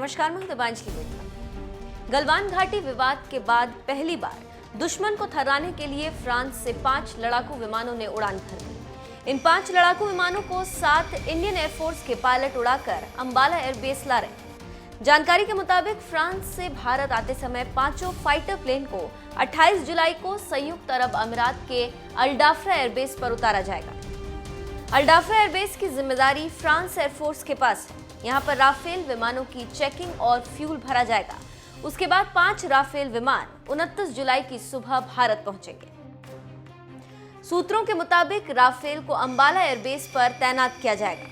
नमस्कार, मैं दिव्यांजलि गुप्ता। गलवान घाटी विवाद के बाद पहली बार दुश्मन को थर्राने के लिए फ्रांस से 5 लड़ाकू विमानों ने उड़ान भर दी। इन 5 लड़ाकू विमानों को 7 इंडियन एयरफोर्स के पायलट उड़ाकर अंबाला एयरबेस ला रहे। जानकारी के मुताबिक फ्रांस से भारत आते समय पांचों फाइटर प्लेन को 28 जुलाई को संयुक्त अरब अमीरात के अल-डाफरा एयरबेस पर उतारा जाएगा। अल-डाफरा एयरबेस की जिम्मेदारी फ्रांस एयरफोर्स के पास है। यहां पर राफेल विमानों की चेकिंग और फ्यूल भरा जाएगा। उसके बाद 5 राफेल विमान 29 जुलाई की सुबह भारत पहुंचेंगे। सूत्रों के मुताबिक राफेल को अंबाला एयरबेस पर तैनात किया जाएगा।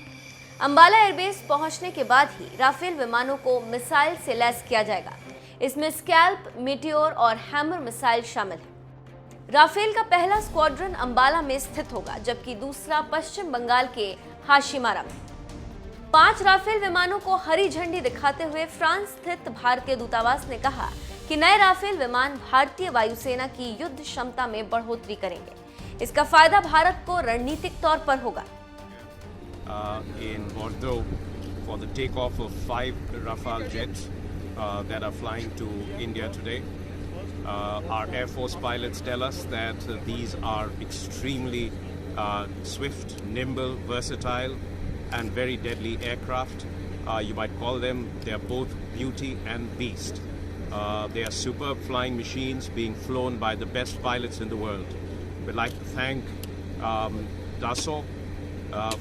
अंबाला एयरबेस पहुंचने के बाद ही राफेल विमानों को मिसाइल से लैस किया जाएगा। इसमें स्कैल्प, मीटियोर और हैमर मिसाइल शामिल है। राफेल का पहला स्क्वाड्रन अंबाला में स्थित होगा, जबकि दूसरा पश्चिम बंगाल के हाशिमारा में। 5 राफेल विमानों को हरी झंडी दिखाते हुए फ्रांस स्थित भारतीय दूतावास ने कहा कि नए राफेल विमान भारतीय वायुसेना की युद्ध क्षमता में बढ़ोतरी करेंगे। इसका फायदा भारत को रणनीतिक तौर पर होगा। In Bordeaux for the takeoff of 5 Rafale jets that are flying to India today. Our Air Force pilots tell us that these are extremely swift, nimble, versatile and very deadly aircraft. You might call them, they are both beauty and beast. They are superb flying machines being flown by the best pilots in the world. We'd like to thank Dassault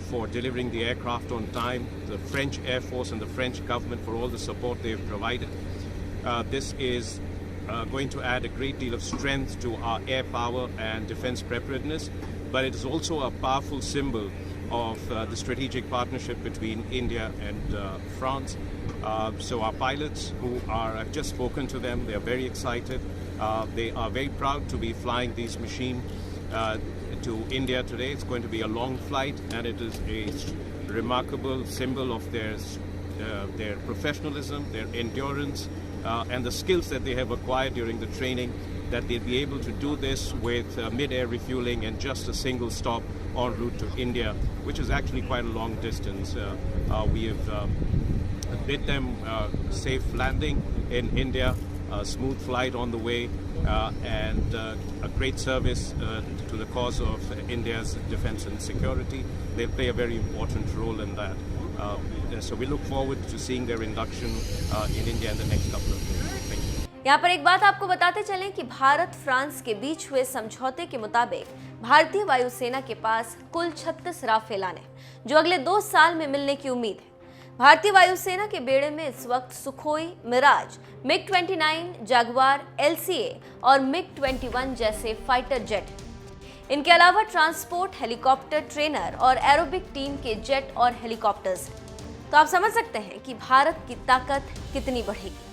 for delivering the aircraft on time, the French Air Force and the French government for all the support they've provided. This is going to add a great deal of strength to our air power and defense preparedness, but it is also a powerful symbol of the strategic partnership between India and France. So our pilots I've just spoken to them, they are very excited. They are very proud to be flying these machines to India today. It's going to be a long flight, and it is a remarkable symbol of their professionalism, their endurance, and the skills that they have acquired during the training, that they'll be able to do this with mid-air refueling and just a single stop en route to India, which is actually quite a long distance. We have bid them safe landing in India, a smooth flight on the way, and a great service to the cause of India's defense and security. They play a very important role in that. So we look forward to seeing their induction in India in the next couple of days. Thank you. यहाँ पर एक बात आपको बताते चलें कि Bharat France के बीच हुए समझौते के मुताबिक भारतीय वायुसेना के पास कुल 36 राफेल आने, जो अगले 2 साल में मिलने की उम्मीद है। भारतीय वायुसेना के बेड़े में इस वक्त Sukhoi, Miraj, MiG-29, Jaguar, LCA और MiG-21 जैसे फाइटर जेट हैं। इनके अलावा ट्रांसपोर्ट, हेलीकॉप्टर ट्रेनर और एरोबिक टीम के जेट और हेलीकॉप्टर्स हैं। तो आप समझ सकते हैं कि भारत की ताकत कितनी बढ़ेगी।